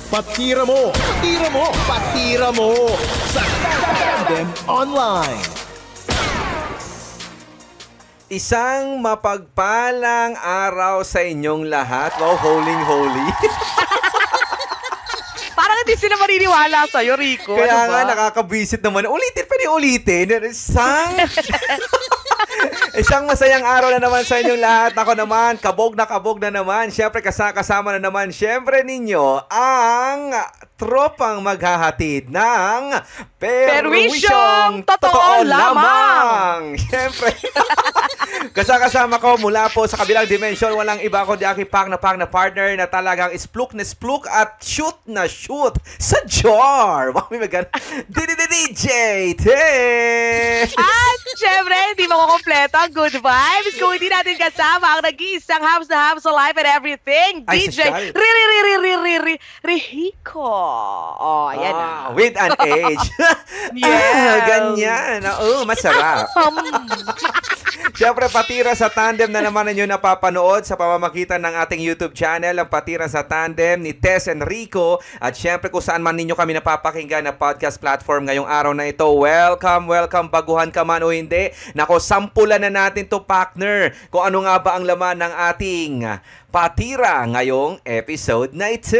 Patira mo! Patira mo! Patira mo! Sa Tandem Online! Isang mapagpalang araw sa inyong lahat. Wow, holy. Parang hindi sila maniniwala sa'yo, Rico. Kaya ano nga, ba? nakakabisit naman. Pwede ulitin. Isang masayang araw na naman sa inyong lahat. Ako naman, kabog na naman. Siyempre, kasama na naman, siyempre ninyo, ang tropang maghahatid ng Perwisyong Totoo Lamang. Siyempre, kasama ko mula po sa kabilang dimensyon, walang iba kundi aking pang na partner na talagang spluk na spluk at shoot na shoot sa jar. Wow, may magan. DJ At syempre, hindi makukompleto ang good vibes kung hindi natin kasama ang nag-iisang hams na hams alive and everything. Ay, DJ sosyal. Rico. Oh, ayan na. With an age. Yes. Ganyan. Masarap. Siyempre, Patira sa Tandem na naman ninyo napapanood sa pamamagitan ng ating YouTube channel, ang Patira sa Tandem ni Tess and Rico. At siyempre, kung saan man ninyo kami napapakinggan na podcast platform ngayong araw na ito, welcome, baguhan ka man o hindi. Nako, sampulan na natin to, partner, kung ano nga ba ang laman ng ating Patira ngayong episode na ito.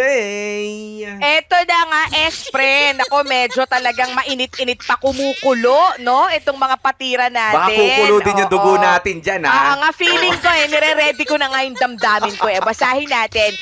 Eto na nga, friend. Ako, medyo talagang mainit-init pa, kumukulo, no? Itong mga patira natin. Baka kukulo din yung dugo natin dyan, ha? Nga, feeling ko nire-ready ko na nga yung damdamin ko. Basahin natin.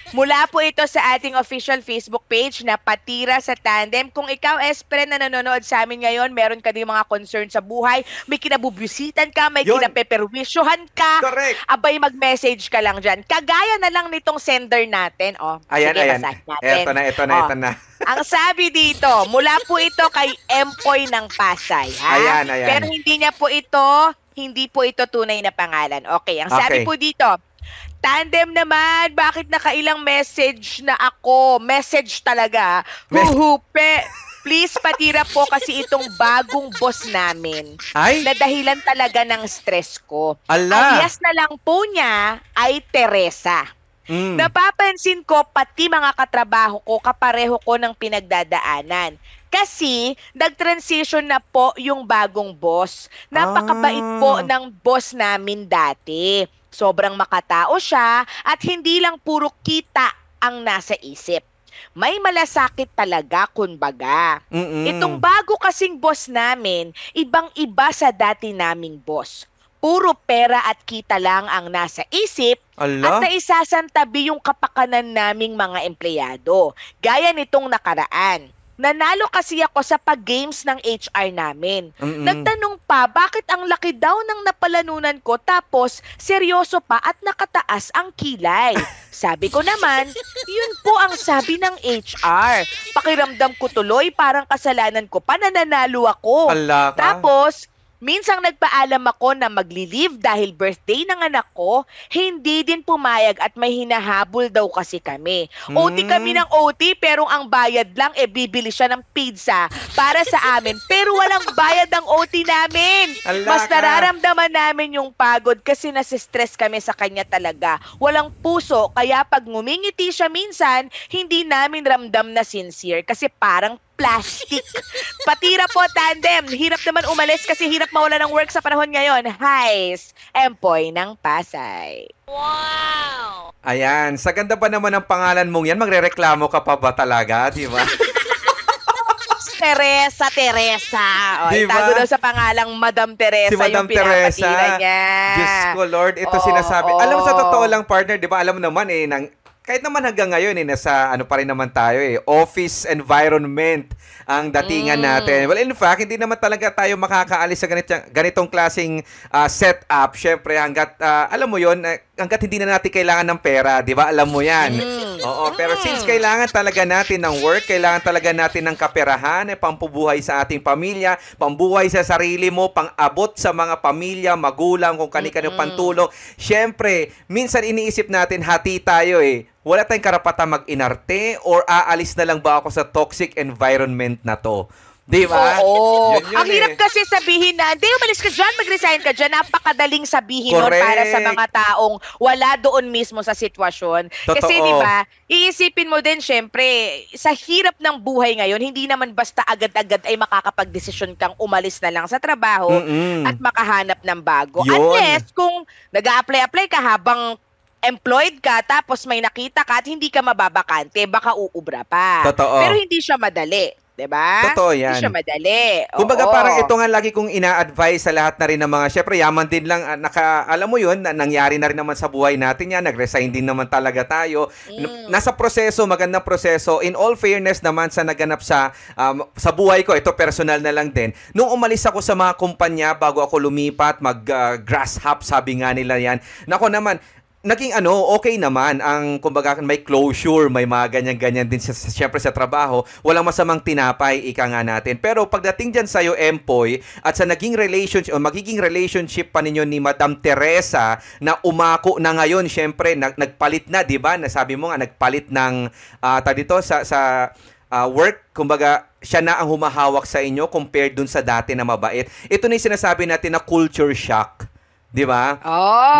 Mula po ito sa ating official Facebook page na Patira sa Tandem. Kung ikaw, friend, na nanonood sa amin ngayon, meron ka din mga concern sa buhay, may kinabubisitan ka, may kinapeperwisyohan ka, correct. Abay, mag-message ka lang dyan. Kagaya na lang nitong sender natin. Ayan. basahin natin. Ito na. Ang sabi dito, mula po ito kay Empoy ng Pasay. Ha? Ayan. Pero hindi po ito tunay na pangalan. Okay, ang sabi po dito, Tandem naman, bakit nakailang message na ako? Message talaga. Huhupe. Please, Patira po kasi itong bagong boss namin. Ay? Na dahilan talaga ng stress ko. Ala. Ang yes na lang po niya ay Teresa. Napapansin ko pati mga katrabaho ko, kapareho ko ng pinagdadaanan. Kasi nag-transition na po yung bagong boss. Napakabait po ng boss namin dati. Sobrang makatao siya at hindi lang puro kita ang nasa isip. May malasakit talaga, kumbaga. Itong bago kasing boss namin, ibang-iba sa dati naming boss. Puro pera at kita lang ang nasa isip at naisasantabi yung kapakanan naming mga empleyado. Gaya nitong nakaraan. Nanalo kasi ako sa pag-games ng HR namin. Nagtanong pa, bakit ang laki daw ng napalanunan ko tapos seryoso pa at nakataas ang kilay? Sabi ko naman, yun po ang sabi ng HR. Pakiramdam ko tuloy, parang kasalanan ko pa na nanalo ako. Tapos, minsang nagpaalam ako na magli-leave dahil birthday ng anak ko, hindi din pumayag at may hinahabol daw kasi kami. OT kami ng OT pero ang bayad lang bibili siya ng pizza para sa amin pero walang bayad ang OT namin. Mas nararamdaman namin yung pagod kasi nasistress kami sa kanya talaga. Walang puso kaya pag ngumingiti siya minsan, hindi namin ramdam na sincere kasi parang plastic. Patira po, Tandem. Hirap naman umalis kasi hirap mawala ng work sa panahon ngayon. Highs, Empoy ng Pasay. Wow! Ayan, sa ganda pa naman ng pangalan mong yan, magrereklamo ka pa ba talaga, di ba? Teresa. O, diba? Itago daw sa pangalang Madam Teresa si Madam yung pinapatira niya. Diyos ko, Lord, ito sinasabi. Alam mo, sa totoo lang, partner, di ba, alam mo naman kahit naman hanggang ngayon, nasa pa rin naman tayo office environment ang datingan natin. Well, in fact, hindi naman talaga tayo makakaalis sa ganitong klaseng setup. Syempre, hanggat, alam mo yon, hanggat hindi na natin kailangan ng pera, di ba? Alam mo yan. Oo, pero since kailangan talaga natin ng work, kailangan talaga natin ng kaperahan, pampubuhay sa ating pamilya, pambuhay sa sarili mo, pang-abot sa mga pamilya, magulang, kung kani-kanong pantulong. Syempre, minsan iniisip natin, hati tayo wala tayong karapatang mag-inarte or aalis na lang ba ako sa toxic environment na to? Di ba? Oo. Yun Ang hirap eh. kasi sabihin na, hindi, umalis ka dyan, mag-resign ka dyan. Napakadaling sabihin nun Correct. para sa mga taong wala doon mismo sa sitwasyon. Kasi Totoo. di ba, iisipin mo din, syempre, sa hirap ng buhay ngayon, hindi naman basta agad-agad ay makakapag-desisyon kang umalis na lang sa trabaho at makahanap ng bago. Yun. Unless kung nag-a-apply ka habang employed ka, tapos may nakita ka at hindi ka mababakante, baka uubra pa. Totoo. Pero hindi siya madali. Diba? Totoo yan. Hindi siya madali. Kumbaga Oo. parang ito nga lagi kong ina-advise sa lahat na rin ng mga, syempre yaman din lang, alam mo yun, nangyari na rin naman sa buhay natin yan, nag-resign din naman talaga tayo. Nasa proseso, magandang proseso. In all fairness naman sa naganap sa buhay ko, ito personal na lang din. Nung umalis ako sa mga kumpanya bago ako lumipat, grass hop, sabi nga nila yan. Nako naman, naging okay naman ang kumbaga may closure, may mga ganyan-ganyan din siyempre sa trabaho. Walang masamang tinapay, ika nga natin. Pero pagdating dyan sa'yo, Empoy, at sa naging relationship o magiging relationship pa ninyo ni Madam Teresa na umako na ngayon, siyempre nagpalit na, di ba? Nasabi mo nga, nagpalit ng dito sa work, kumbaga siya na ang humahawak sa inyo compared dun sa dati na mabait. Ito na yung sinasabi natin na culture shock. Di ba?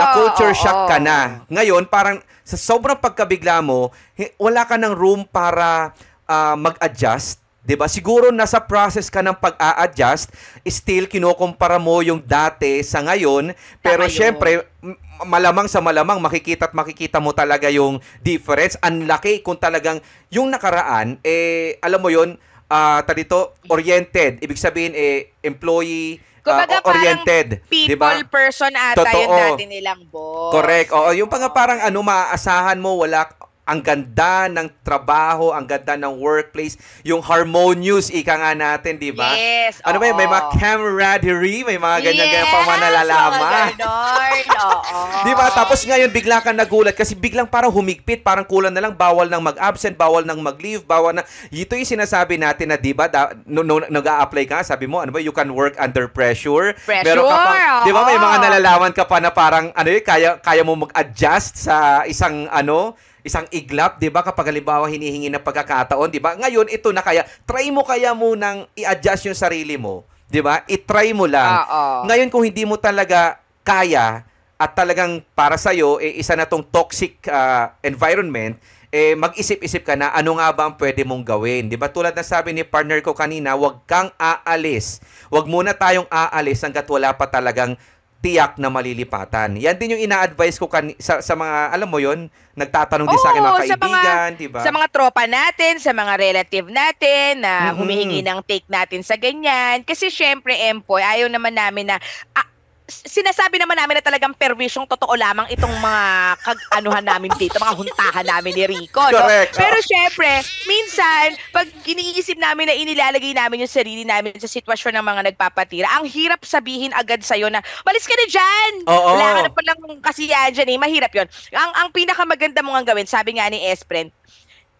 Na culture shock ka na. Ngayon, parang sa sobrang pagkabigla mo, wala ka ng room para mag-adjust. Di ba? Siguro nasa process ka ng pag-a-adjust, still kinukumpara mo yung dati sa ngayon, pero syempre, malamang sa malamang, makikita mo talaga yung difference. Ang laki kung talagang yung nakaraan, alam mo yun, oriented. Ibig sabihin, employee kumbaga oriented, people, diba? Person ata Totoo. yung dati nilang boss. Correct. Oo, yung parang maaasahan mo, ang ganda ng trabaho, ang ganda ng workplace, yung harmonious, ika nga natin, di ba? Yes, Ano ba yun? May mga camaraderie, may mga ganyan-ganyan pang mga nalalaman. Di ba? Tapos ngayon, bigla kang nagulat kasi biglang parang humigpit, parang kulang na lang, bawal nang mag-absent, bawal nang mag-leave, bawal na. Ito yung sinasabi natin na, di ba, nag-a-apply ka, sabi mo, you can work under pressure. Pero kapag, di ba, may mga nalalaman ka pa na parang, kaya mo mag-adjust sa isang iglap, 'di ba? Kapag halimbawa hinihingi ng pagkakataon, 'di ba? Ngayon ito na try mo kaya munang i-adjust yung sarili mo, 'di ba? I-try mo lang. Ngayon kung hindi mo talaga kaya at talagang para sa iyo isa na tong toxic environment, mag-isip-isip ka na ano nga ba ang pwede mong gawin, 'di ba? Tulad ng sabi ni partner ko kanina, huwag kang aalis. Huwag muna tayong aalis hangga't wala pa talagang tiyak na malilipatan. Yan din yung ina-advise ko sa mga, alam mo yon, nagtatanong din sa akin mga kaibigan, diba? Sa mga tropa natin, sa mga relative natin na humihingi ng take natin sa ganyan. Kasi syempre, Empoy, ayaw naman namin na sinasabi naman namin na talagang perwisyong totoo lamang itong mga kag-anuhan namin dito, mga huntahan namin ni Rico. No? Correct. Pero syempre, minsan, pag iniisip namin na inilalagay namin yung sarili namin sa sitwasyon ng mga nagpapatira, ang hirap sabihin agad sa'yo na, balis ka na dyan! Oo. Wala ka na palang kasiyahan dyan eh. Mahirap yun. Ang pinakamaganda mo nga gawin, sabi nga ni Espren,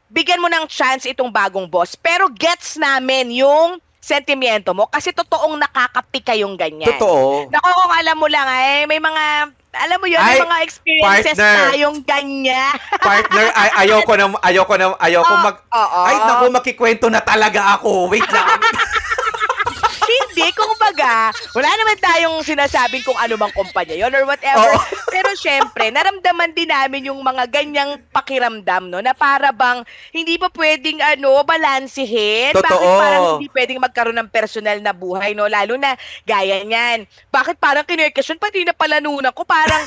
bigyan mo ng chance itong bagong boss. Pero gets namin yung sentimiento mo kasi totoong nakakapi kayong ganyan. Totoo. Nako, kung alam mo lang may mga, alam mo yun, may mga experiences tayong ganyan. Partner, ayoko naku, makikwento na talaga ako. Wait lang. Hindi, kung baga, wala naman tayong sinasabing kung ano mang kumpanya yon or whatever. Pero syempre, naramdaman din namin yung mga ganyang pakiramdam, no, na para bang hindi pa pwedeng balansehin. Totoo. Bakit parang hindi pwedeng magkaroon ng personal na buhay, no? Lalo na gaya niyan. Bakit parang kinerkasyon, pati na palanunan ko, parang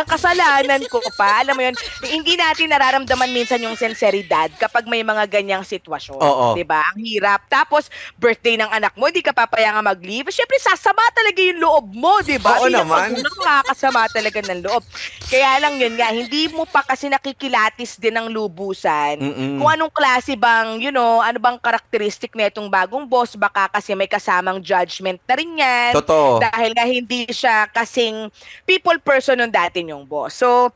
kasalanan ko pa. Alam mo yun, hindi natin nararamdaman minsan yung sinseridad kapag may mga ganyang sitwasyon. Diba? Ang hirap. Tapos, birthday ng anak mo, di ka papayang mag-leave. Siyempre, sasama talaga yung loob mo, diba? Oo naman. Makakasama talaga ng loob. Kaya lang yun nga, hindi mo pa kasi nakikilatis din ng lubusan. Kung anong klase bang, ano bang karakteristik na itong bagong boss, baka kasi may kasamang judgment na rin yan. Totoo. Dahil nga hindi siya kasing people person nung dati yung boss. So,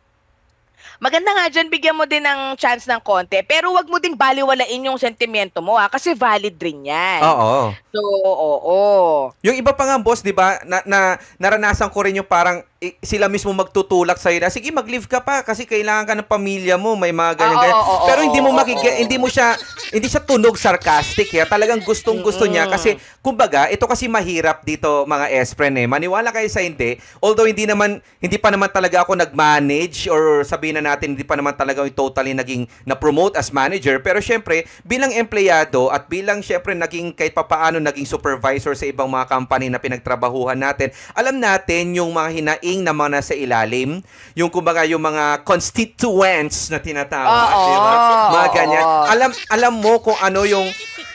maganda nga dyan, bigyan mo din ng chance ng konti. Pero wag mo ding baliwalain yung sentimiento mo, kasi valid rin yan. Oo. So, oo. Yung iba pa nga, boss, di ba, naranasan ko rin yung parang sila mismo magtutulak sa'yo na, sige, mag-leave ka pa kasi kailangan ka ng pamilya mo, may mga ganyan. Pero hindi mo siya hindi siya tunog sarcastic, talagang gustong-gusto niya kasi kumbaga, ito kasi mahirap dito mga S-friend Maniwala kayo sa hindi. Although hindi pa naman talaga ako nag-manage or sabihin na natin hindi pa naman talaga totally naging na-promote as manager, pero syempre, bilang empleyado at bilang syempre naging kahit papaano naging supervisor sa ibang mga company na pinagtrabahuhan natin, alam natin yung mga hinaing na mga nasa ilalim, yung kumbaga yung mga constituents na tinatawag, diba? Mga ganyan. Alam mo kung ano yung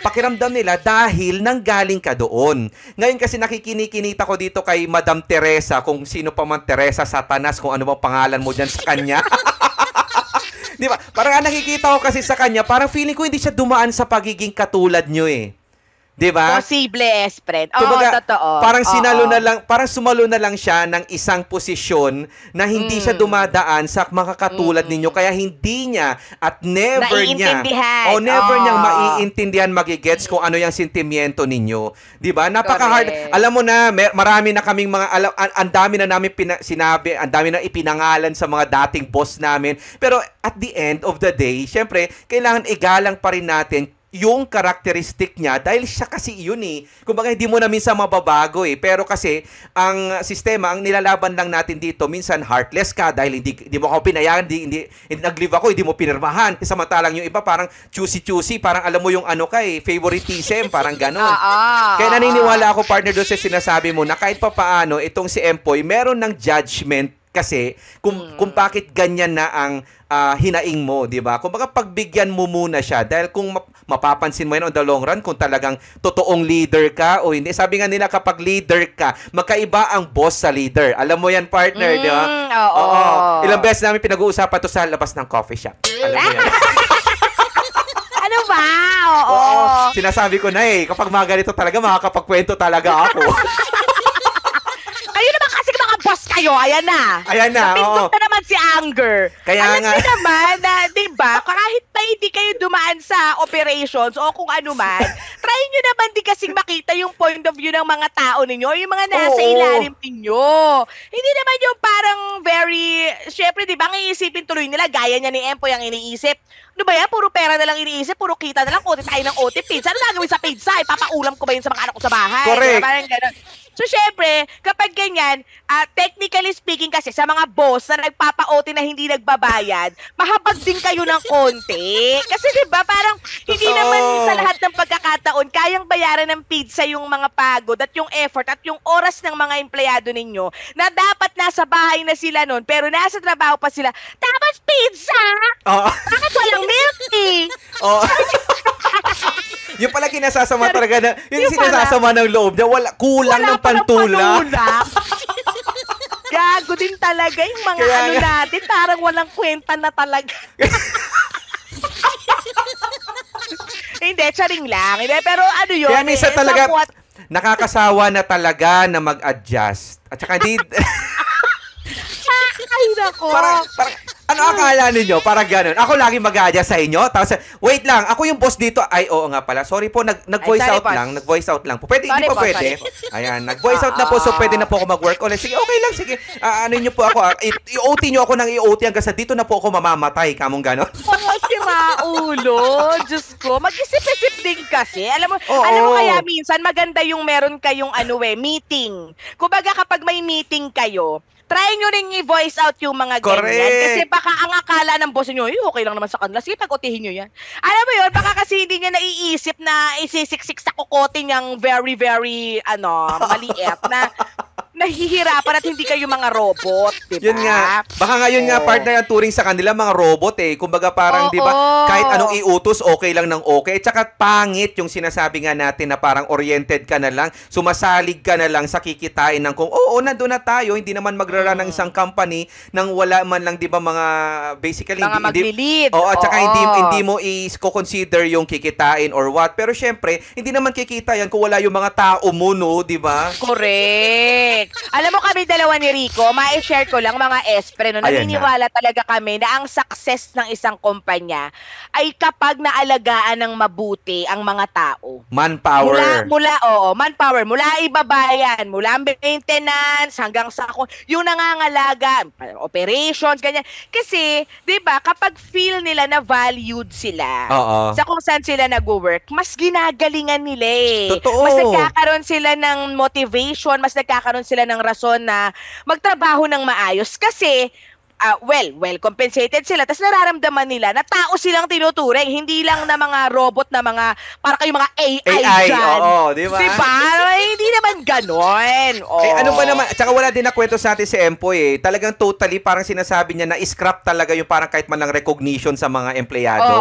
pakiramdam nila dahil nanggaling ka doon. Ngayon kasi nakikinikinita ko dito kay Madam Teresa, kung sino pa man Teresa Satanas, kung ano bang pangalan mo dyan sa kanya. Di ba? Parang nakikita ko kasi sa kanya, parang feeling ko hindi siya dumaan sa pagiging katulad nyo Di ba? Posible, S-friend. Totoo. Parang parang sumalo na lang siya ng isang posisyon na hindi siya dumadaan sa mga katulad ninyo, kaya hindi niya at never niya niyang maiintindihan, magigets kung ano yung sentimiento ninyo. Di ba? Napaka-hard. Alam mo na, marami na kaming ang dami na namin sinabi, ang dami na ipinangalan sa mga dating boss namin. Pero at the end of the day, syempre, kailangan igalang pa rin natin yung karakteristik niya dahil siya kasi yun Kumbaga hindi mo na minsan mababago Pero kasi ang sistema, ang nilalaban lang natin dito, minsan heartless ka dahil hindi mo ako pinayagan, hindi nag-leave ako, hindi mo pinirmahan. Samantalang yung iba parang choosy, parang alam mo yung favoritism, parang gano'n. Kaya naniniwala ako, partner, doon sa sinasabi mo na kahit pa paano itong si Empoy, meron ng judgment kasi kung bakit ganyan na ang hinaing mo, di ba? Kung baka pagbigyan mo muna siya dahil kung mapapansin mo yan on the long run kung talagang totoong leader ka o hindi. Sabi nga nila kapag leader ka, magkaiba ang boss sa leader. Alam mo yan, partner, di ba? Oo. Ilang beses namin pinag-uusapan to sa labas ng coffee shop. Alam mo yan. Ano ba? Oo. Sinasabi ko na kapag mga ganito talaga, makakapagkwento talaga ako. Boss kayo, ayan na. Napindot na naman si Anger. Kaya alam niyo naman na, di ba, kahit pa hindi kayo dumaan sa operations o kung ano man, try nyo naman di kasing makita yung point of view ng mga tao ninyo, yung mga nasa ilalim ninyo. Hindi naman yung parang syempre, di ba, ang iisipin tuloy nila, gaya niya ni Empoy ang iniisip. Ano ba yan? Puro pera na lang iniisip, puro kita na lang, kote tayo ng OT pizza. Ano gagawin sa pizza? Ipapaulam ko ba yun sa mga anak ko sa bahay? Correct. Diba? Parang gano'n. So, syempre, kapag ganyan, technically speaking kasi, sa mga boss na nagpapa-OT na hindi nagbabayad, mahabag din kayo ng konti. Kasi diba, parang hindi naman sa lahat ng pagkakataon, kayang bayaran ng pizza yung mga pagod at yung effort at yung oras ng mga empleyado ninyo na dapat nasa bahay na sila nun, pero nasa trabaho pa sila. Tapos pizza! Bakit walang milk tea? Yung pala kinasasama talaga na, yung sinasasama ng loob na kulang ng pantulak. Gago din talaga yung mga natin, parang walang kwenta na talaga. Hindi, charing lang. Hindi, pero ano yun? Kaya minsan talaga, nakakasawa na talaga na mag-adjust. At saka hindi... Ay, nako. Parang, ano akala ninyo? Parang ganun. Ako lagi mag-a-adjust sa inyo. Tapos, wait lang, ako yung boss dito. Ay, oo nga pala. Sorry po, nag-voice out lang. Nag-voice out lang po. Pwede, hindi po pwede. Ayan, nag-voice out na po. So, pwede na po ako mag-work ulit. Sige, okay lang. Sige, ano nyo po ako. I-OT nyo ako ng i-OT hanggang sa dito na po ako mamamatay. Kamong ganon. Sira ulo. Diyos ko. Mag-isip-isip din kasi. Alam mo kaya minsan maganda yung meron kayong meeting. Kumbaga kapag may meeting kayo, try nyo rin i-voice out yung mga ganyan. Kasi baka ang akala ng boss nyo, okay lang naman sa kanila. Sige, pag-utihin nyo yan. Alam mo yun, baka kasi hindi niya naiisip na isisiksik sa kukote niyang very, very, maliit na nahihirapan at hindi kayo mga robot, diba? Yun nga. Baka ngayon nga, partner, ang turing sa kanila, mga robot Kumbaga parang, di ba, kahit anong iutos, okay lang ng okay. At saka pangit yung sinasabi nga natin na parang oriented ka na lang, sumasalig ka na lang sa kikitain ng kung, nandun na tayo, hindi naman magrara ng isang company nang wala man lang, di ba, mga, basically, mga mag-lead. At saka hindi mo i-consider yung kikitain or what. Pero syempre, hindi naman kikita yan kung wala yung mga tao mo, no, di ba? Correct. Alam mo kami dalawa ni Rico, ma-share ko lang mga espre, no? Ayan Naniniwala talaga kami na ang success ng isang kumpanya ay kapag naalagaan ng mabuti ang mga tao. Manpower. Manpower. Mula ibabayan, mula maintenance, hanggang sa yung nangangalaga, operations, ganyan. Kasi, di ba, kapag feel nila na valued sila, sa kung saan sila nag-work, mas ginagalingan nila eh. Totoo. Mas nagkakaroon sila ng motivation, mas nagkakaroon sila ng rason na magtrabaho ng maayos. Kasi, well compensated sila. Tapos nararamdaman nila na tao silang tinuturing. Hindi lang na mga robot na mga, para kayo mga AI dyan. Oo, di ba? Diba? Hindi naman ganon. Ano ba naman? At saka wala din na kwento sa atin si Empoy eh. Talagang totally parang sinasabi niya na scrap talaga yung parang kahit man lang recognition sa mga empleyado.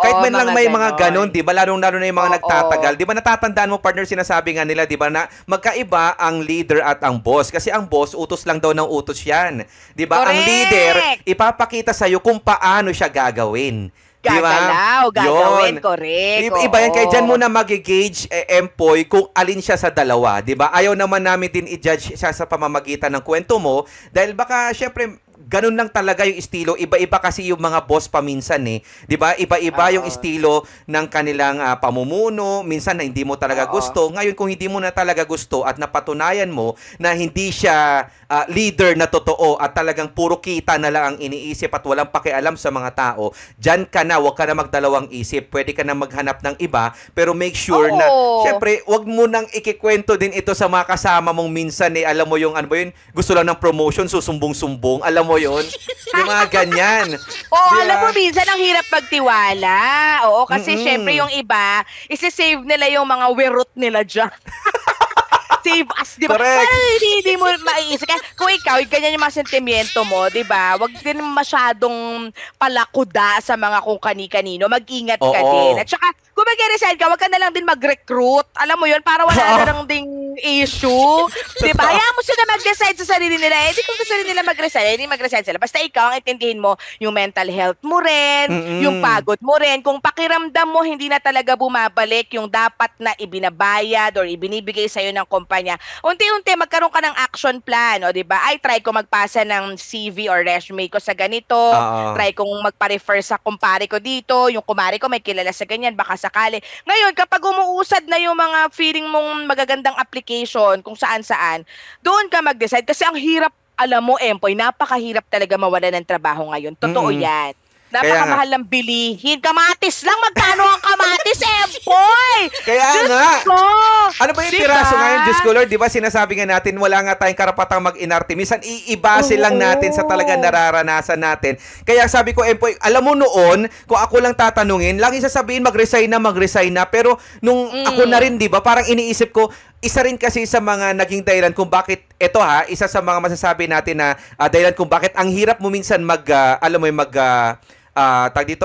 Kahit man lang may mga ganon, di ba? Lalo na yung mga nagtatagal. Di ba natatandaan mo, partner, sinasabi nga nila, di ba, na magkaiba ang leader at ang boss. Kasi ang boss, utos lang daw ng utos yan. Di ba? Ang leader, ipapakita sa'yo kung paano siya gagawin. Gagawin, correct. Iba yan, kaya dyan muna mag-gauge Empoy kung alin siya sa dalawa, di ba? Ayaw naman namin din i-judge siya sa pamamagitan ng kwento mo dahil baka, syempre, ganun lang talaga yung estilo. Iba-iba kasi yung mga boss paminsan eh. 'Di ba? Iba-iba yung estilo ng kanilang pamumuno. Minsan na hindi mo talaga gusto. Ngayon kung hindi mo na talaga gusto at napatunayan mo na hindi siya leader na totoo at talagang puro kita na lang ang iniisip at walang pakialam sa mga tao, diyan ka na, wag ka na magdalawang isip. Pwede ka na maghanap ng iba, pero make sure na syempre, wag mo nang ikikwento din ito sa mga kasama mong minsan eh. Alam mo yung ano ba yun? Gusto lang ng promotion, susumbong-sumbong. Alam mo yun? Yung mga ganyan. Alam mo, minsan ang hirap magtiwala. Kasi syempre yung iba, isi-save nila yung mga werot nila dyan. Save us, di ba? Correct. Parang hindi mo maiisip. Kung ikaw, ganyan yung mga sentimiento mo, di ba? Wag din masyadong palakuda sa mga kung kani-kanino. Mag-ingat ka din. At saka, kung mag-resign ka, wag ka na lang din mag-recruit. Alam mo yun, para wala na lang ding issue. Di ba? Hayaan mo sila mag-decide sa sarili nila. Di kung gusto nila mag-resign, hindi mag-resign sila. Basta ikaw, ang itindihin mo yung mental health mo rin, yung pagod mo rin. Kung pakiramdam mo, hindi na talaga bumabalik yung dapat na ibinabayad or ibinibigay sa'yo ng kumpanya. Unti-unti, magkaroon ka ng action plan. O, di ba? Ay, try ko magpasa ng CV or resume ko sa ganito. Try kong magpa-refer sa kumpare ko dito. Yung kumare ko may kilala sa ganyan. Baka sakali. Ngayon, kapag umuusad na yung mga feeling mong magagandang application kung saan-saan, doon ka mag-decide. Kasi ang hirap, alam mo, Empoy, napakahirap talaga mawala ng trabaho ngayon. Totoo yan. Napakamahal ng bilihin. Kamatis lang. Magkano ang kamatis, Empoy? Kaya Diyos nga. Ko. Ano ba yung piraso ngayon, Diyos ko Lord? Di ba sinasabi nga natin, wala nga tayong karapatang mag-inarte. Minsan, iibase lang natin sa talagang nararanasan natin. Kaya sabi ko, Empoy, alam mo noon, kung ako lang tatanungin, lagi sasabihin, mag-resign na. Pero nung ako na rin, di ba, parang iniisip ko, isa rin kasi sa mga naging dahilan kung bakit, isa sa mga masasabi natin na dahilan kung bakit ang hirap mo minsan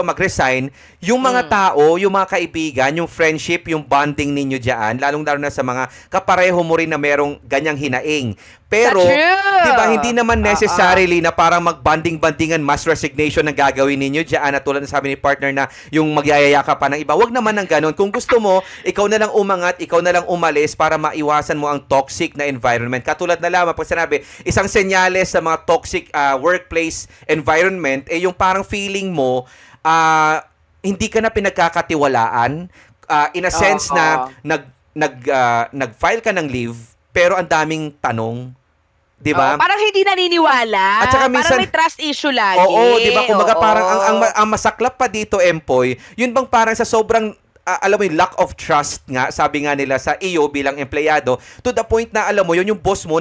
mag-resign, yung mga tao, yung mga kaibigan, yung friendship, yung bonding ninyo dyan, lalong-lalo na sa mga kapareho mo rin na merong ganyang hinaing. Pero, di ba, hindi naman necessarily na parang mag-banding-bandingan, mass resignation ang gagawin ninyo dyan. At tulad na sabi ni partner na yung magyayaya ka pa ng iba. Wag naman ng ganun. Kung gusto mo, ikaw na lang umangat, ikaw na lang umalis para maiwasan mo ang toxic na environment. Katulad na lamang pag sinabi, isang senyales sa mga toxic workplace environment, yung parang feeling mo, hindi ka na pinagkakatiwalaan. In a sense na nag-file ka ng leave, pero ang daming tanong. Diba? Parang hindi naniniwala. At saka minsan, parang may trust issue lagi. Oo, diba? Kumbaga parang ang masaklap pa dito, Empoy, yun bang parang sa sobrang alam mo yung lack of trust nga, sabi nga nila sa iyo bilang empleyado, to the point na alam mo yun, yung boss mo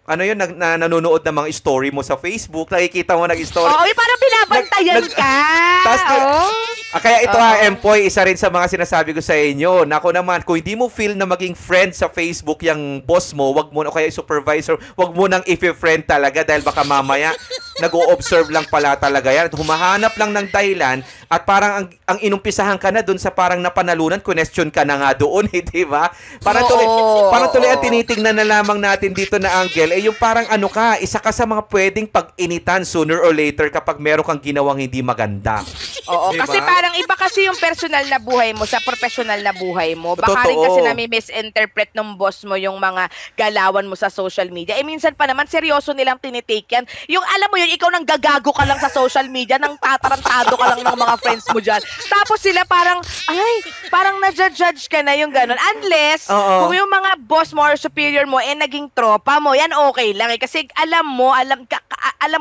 nanonood ng mga story mo sa Facebook, nakikita mo nag-story. Parang binabantayan ka. Kaya ito Empoy, isa rin sa mga sinasabi ko sa inyo. Nako naman, kung hindi mo feel na maging friend sa Facebook yung boss mo, wag mo na, kaya supervisor, wag mo nang i-friend talaga dahil baka mamaya nag-o-observe lang pala talaga yan. At humahanap lang ng dahilan at parang ang inumpisahan ka na dun sa parang napanalunan, question ka na nga doon, di ba? Parang tuloy at tinitingnan na lamang natin dito na angle, yung parang isa ka sa mga pwedeng pag-initan sooner or later kapag meron kang ginawang hindi maganda. Diba? Kasi parang iba kasi yung personal na buhay mo sa professional na buhay mo. Baka rin Totoo. kasi nami-misinterpret ng boss mo yung mga galawan mo sa social media. Minsan pa naman, seryoso nilang tinitake yan. Yung alam mo yun, ikaw nang gagago ka lang sa social media, nang tatarantado ka lang ng mga friends mo dyan. Tapos sila parang, parang na-judge ka na yung gano'n. Unless, kung yung mga boss mo or superior mo, naging tropa mo, yan okay lang. Kasi alam mo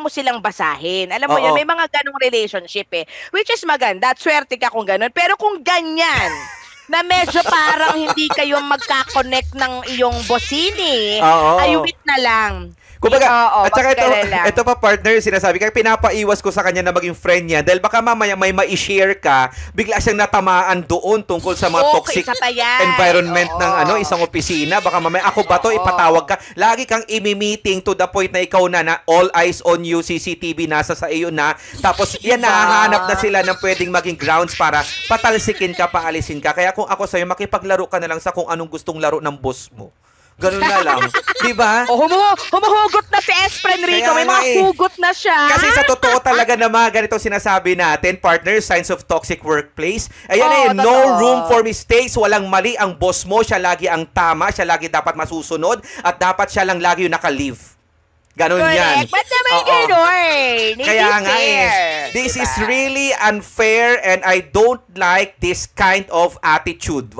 silang basahin. Alam mo yun, may mga ganong relationship which is maganda. Swerte ka kung gano'n. Pero kung ganyan, na medyo parang hindi kayo magka-connect ng iyong bossini, ayuwit na lang. Kumbaga, at saka ito pa partner, sinasabi kaya pinapaiwas ko sa kanya na maging friend niya dahil baka mamaya may ma-share ka, bigla siyang natamaan doon tungkol sa mga toxic environment ng isang opisina. Baka mamaya ako ba to, ipatawag ka. Lagi kang imi-meeting to the point na ikaw na all eyes on you, CCTV nasa sa iyo na. Tapos yan, nahahanap na sila ng pwedeng maging grounds para patalsikin ka, paalisin ka. Kaya kung ako sa'yo, makipaglaro ka na lang sa kung anong gustong laro ng boss mo. Ganun na lang. Diba? Humuhugot na si Espren Rico. May mga hugot na siya. Kasi sa totoo talaga na mga ganito sinasabi natin, partner, signs of toxic workplace. Ayan no room for mistakes. Walang mali ang boss mo. Siya lagi ang tama. Siya lagi dapat masusunod. At dapat siya lang lagi yung naka-leave. Ganun yan. Ba't naman ganun? Kaya nga this is really unfair and I don't like this kind of attitude.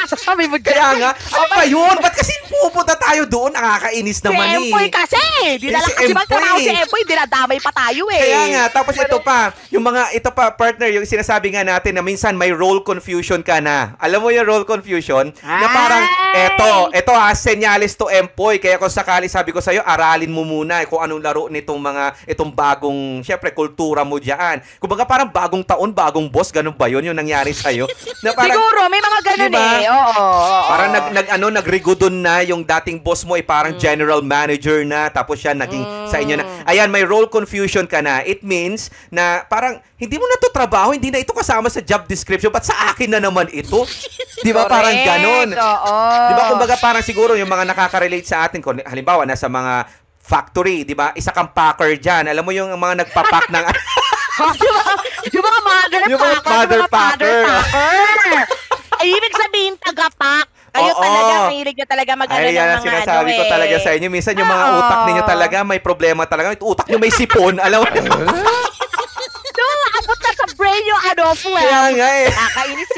Sabi mo kaya nga, ano ba yun? Ba't kasi pupunta tayo doon? Nakakainis naman si Empoy kasi. Di na lang kasi magtrabaho si Empoy, dinadamay pa tayo Kaya nga, tapos ito pa, partner, yung sinasabi nga natin na minsan may role confusion ka na. Alam mo yung role confusion? Na parang, senyales to Empoy. Kaya kung sakali sabi ko sa'yo, aralin mo muna kung anong laro itong bagong, syempre, kultura mo dyan. Kumbaga parang bagong taon, bagong boss, ganun ba yun yung nangyari sa'yo? Na parang, siguro, may mga ganun diba? Parang Oo. nagrigudon na yung dating boss mo parang general manager na tapos siya naging sa inyo na. Ayan, may role confusion ka na. It means na parang hindi mo na to trabaho, hindi na ito kasama sa job description, ba't sa akin na naman ito? Di ba parang ganon? Di ba kumbaga parang siguro yung mga nakaka-relate sa atin, kung halimbawa nasa mga factory, di ba? Isa kang packer dyan. Alam mo yung mga nagpapak ng yung mga mother packer. Ay, ibig sabihin tagapak. Kayo talaga, mahilig na talaga mag-ano ng mga sinasabi ko talaga sa inyo. Minsan yung mga utak ninyo talaga may problema talaga. Utak nyo may sipon. Alam mo? Abot na sa brain yung phlegm. Kaya nga Nakakainis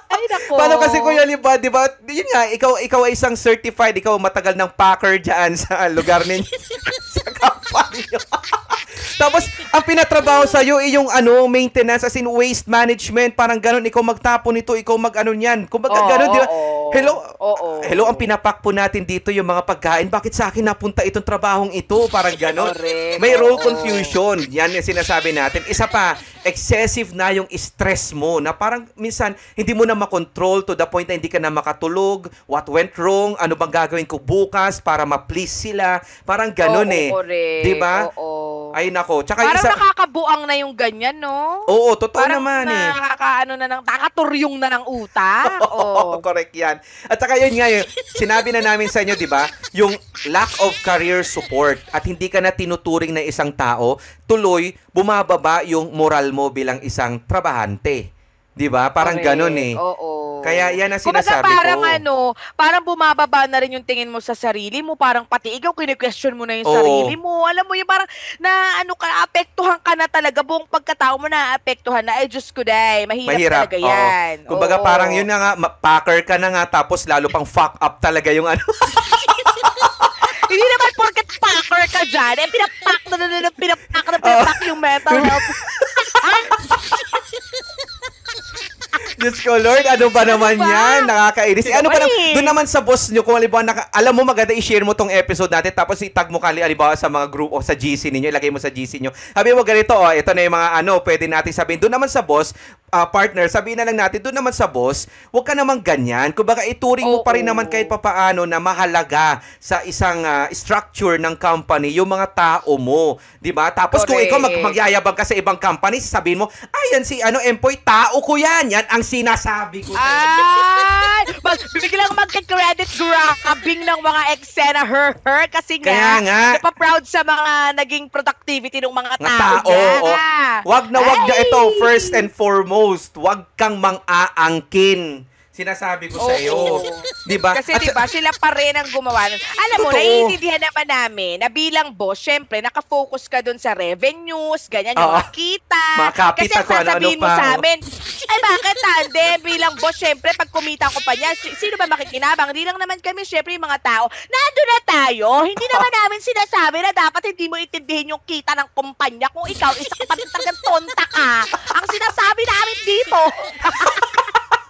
Ay, naku. Paano kasi Kuya Liba, di ba? Yun nga, ikaw ay isang certified, ikaw matagal ng packer dyan sa lugar ninyo. Sa company nyo. Tapos, ang pinatrabaho sa'yo ay yung maintenance, as in waste management, parang ganun, ikaw magtapon nito, ikaw mag-ano niyan. Kung ganun, di ba? Hello, ang pinapak po natin dito yung mga pagkain. Bakit sa akin napunta itong trabahong ito? Parang ganun. May role confusion. Yan yung sinasabi natin. Isa pa, excessive na yung stress mo na parang minsan hindi mo na makontrol to the point na hindi ka na makatulog. What went wrong? Ano bang gagawin ko bukas para ma-please sila? Parang ganun Di ba? Ay nako. Tsaka parang nakakabuang na yung ganyan, no? Oo, totoo parang naman nakakaturyong na ng utak. Correct yan. At saka yun nga, sinabi na namin sa inyo, di ba? Yung lack of career support at hindi ka na tinuturing na isang tao, tuloy, bumababa yung moral mo bilang isang trabahante. Di ba? Parang ganun Oo. Kaya yan ang sinasabi parang ko. parang bumababa na rin yung tingin mo sa sarili mo. Parang pati ikaw, kine-question mo na yung sarili mo. Alam mo yung parang apektuhan ka na talaga. Buong pagkatao mo na apektuhan na. Ay, Diyos ko day. Mahirap talaga yan. Kumbaga parang yun na nga, packer ka na nga, tapos lalo pang fuck up talaga yung Hindi naman porket packer ka dyan. Pinapak yung mental health. Diyos ko, Lord, ano ba naman yan? Nakakainis. Ano ba doon naman sa boss nyo, kung halimbawa, alam mo maganda, i-share mo tong episode natin, tapos i-tag mo halimbawa sa mga group o sa GC ninyo, ilagay mo sa GC nyo. Sabi mo ganito, ito na yung mga pwede natin sabihin. Doon naman sa boss, partner, sabihin na lang natin, doon naman sa boss, huwag ka naman ganyan. Kumbaga, ituring mo pa rin naman kahit papaano na mahalaga sa isang structure ng company, yung mga tao mo. Diba? Tapos kung ikaw magyayabang ka sa ibang company, sabihin mo, ayan si employee, tao ko yan. Yan ang sinasabi ko. Ay! Biglang magka-credit grabbing ng mga eksena her kasi kaya nga, napaproud sa mga naging productivity ng mga tao. Wag na ito, first and foremost. Huwag kang mang-aangkin. Sinasabi ko sa iyo. Diba? Kasi diba, sila pa rin ang gumawa nun. Alam mo, naiintindihan naman namin na bilang boss, syempre, nakafocus ka dun sa revenues, ganyan, yung mga kita. Kasi sasabihin mo sa amin, ay bakit tandem, bilang boss, syempre, pag kumita ko pa niya, sino ba makikinabang? Hindi lang naman kami, syempre, yung mga tao. Nandun na tayo. Hindi naman namin sinasabi na dapat hindi mo itindihin yung kita ng kumpanya kung ikaw isang talagang tonta ka. Ang sinasabi namin dito.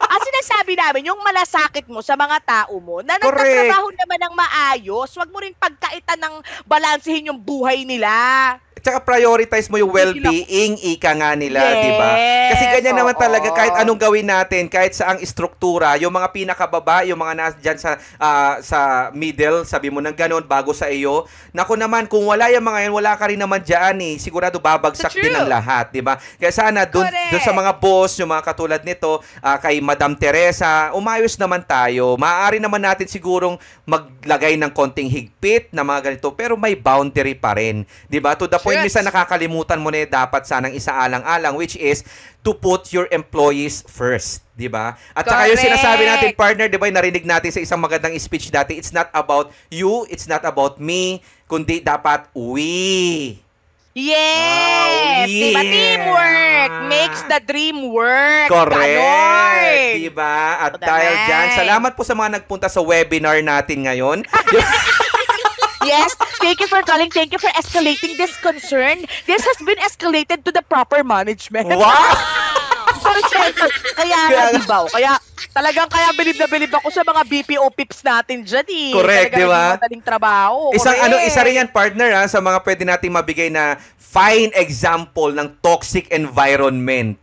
Ang sinasabi namin, yung malasakit mo sa mga tao mo, na nagtatrabaho naman ng maayos, wag mo rin pagkaitan ng balansehin yung buhay nila. At saka prioritize mo yung well-being, ika nga nila, di ba? Kasi ganyan naman talaga, kahit anong gawin natin, kahit sa ang istruktura, yung mga pinakababa, yung mga nasa dyan sa middle, sabi mo ng ganon, bago sa iyo. Naku naman, kung wala yung mga yan, wala ka rin naman dyan eh. Sigurado babagsak din ang lahat, di ba? Kaya sana dun sa mga boss, yung mga katulad nito, kay Madam Teresa, umayos naman tayo. Maaari naman natin sigurong maglagay ng konting higpit na mga ganito, pero may boundary pa rin. Di ba? To the point, minsan nakakalimutan mo na dapat sanang isaalang-alang, which is to put your employees first, di ba? At saka yung sinasabi natin, partner, di ba, narinig natin sa isang magandang speech dati, it's not about you, it's not about me, kundi dapat we. Yes! Diba, teamwork makes the dream work. Correct! Diba? At dahil dyan, salamat po sa mga nagpunta sa webinar natin ngayon. Yes, thank you for calling. Thank you for escalating this concern. This has been escalated to the proper management. Wow! Kaya bilib na bilib ako sa mga BPO pips natin dyan eh. Correct, di ba? Madaling trabaho. Isa rin yan, partner, sa mga pwede nating mabigay na fine example ng toxic environment.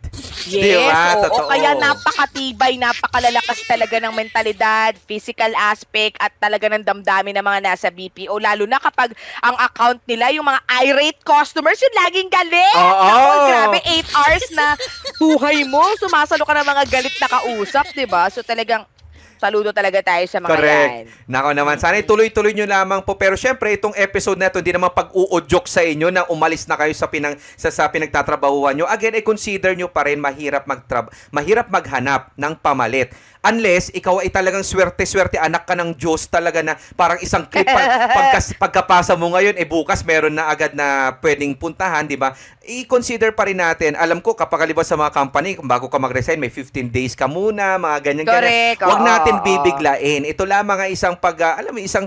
Yes, diba? oo. Kaya napakatibay, napakalalakas talaga ng mentalidad, physical aspect, at talaga ng damdamin ng mga nasa BPO. Lalo na kapag ang account nila, yung mga irate customers, yung laging galit. Grabe, 8 hours na buhay mo. Sumasalo ka ng mga galit na kausap, diba? So talagang saludo talaga tayo sa mga yan. Nako naman, sana ituloy-tuloy nyo lamang po. Pero syempre, itong episode na ito, hindi naman pag-uudyok sa inyo na umalis na kayo sa pinagtatrabahuhan nyo. Again, consider nyo pa rin mahirap maghanap ng pamalit. Unless, ikaw ay talagang swerte-swerte, anak ka ng Diyos talaga na parang isang clip pagkapasa mo ngayon, bukas meron na agad na pwedeng puntahan, di ba? I-consider pa rin natin. Alam ko, kapag kalibas sa mga company, kung bago ka mag-resign, may 15 days ka muna, mga ganyan-ganyan. Huwag natin bibiglain. Ito lamang ay isang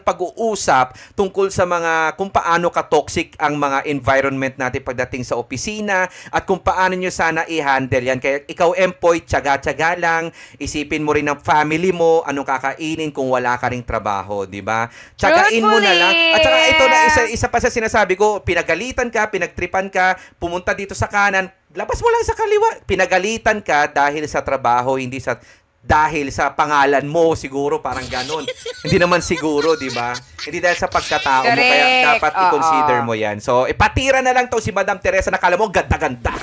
pag-uusap tungkol sa mga, kung paano ka-toxic ang mga environment natin pagdating sa opisina at kung paano nyo sana i-handle yan. Kaya ikaw, employee, tiyaga-tiyaga lang, isipin mo rin ng family mo, anong kakainin kung wala ka ring trabaho, di ba? Tsagain mo na lang. At saka ito na isa pa sa sinasabi ko, pinagalitan ka, pinagtripan ka, pumunta dito sa kanan, labas mo lang sa kaliwa. Pinagalitan ka dahil sa trabaho, hindi dahil sa pangalan mo, siguro parang ganun. Hindi naman siguro, di ba? Hindi dahil sa pagkatao mo, kaya dapat i-consider mo yan. So, ipatira na lang to si Madam Teresa, nakala mo ganda-ganda.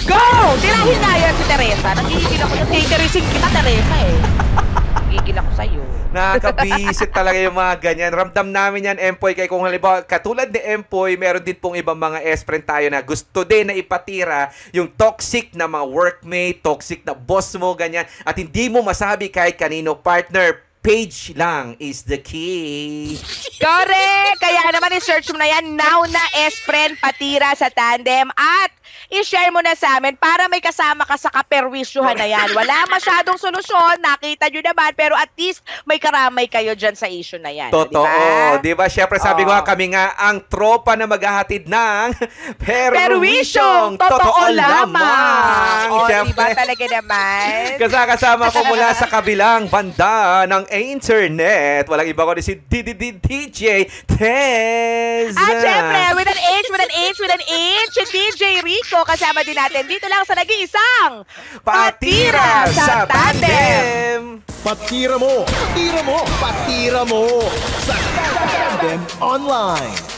Go! Tirahin na yan si Teresa. Nagigigil ako. Nag-caterising kita, Teresa eh. Nagigigil ako sa'yo. Nakakabisit talaga yung mga ganyan. Ramdam namin yan, Empoy. Kaya kung halimbawa, katulad ni Empoy, meron din pong ibang mga S-friend tayo na gusto din na ipatira yung toxic na mga workmate, toxic na boss mo, ganyan. At hindi mo masabi kahit kanino, partner, page lang is the key. Correct! Kaya naman i-search mo na yan, Now na S-Friend Patira sa Tandem, at i-share mo na sa amin para may kasama ka sa kaperwisyuhan na yan. Wala masyadong solusyon, nakita nyo naman, pero at least may karamay kayo dyan sa issue na yan. Totoo. Diba? Siyempre sabi ko kami nga, ang tropa na maghahatid ng perwisyong totoo lamang. Diba talaga naman? Kasama ko mula sa kabilang banda ng internet. Walang iba kundi si DJ Tez. At syempre, with an H, DJ Rico. Kasama din natin dito lang sa nag-iisang Patira sa Tandem. Patira mo, patira mo, patira mo sa Tandem Online.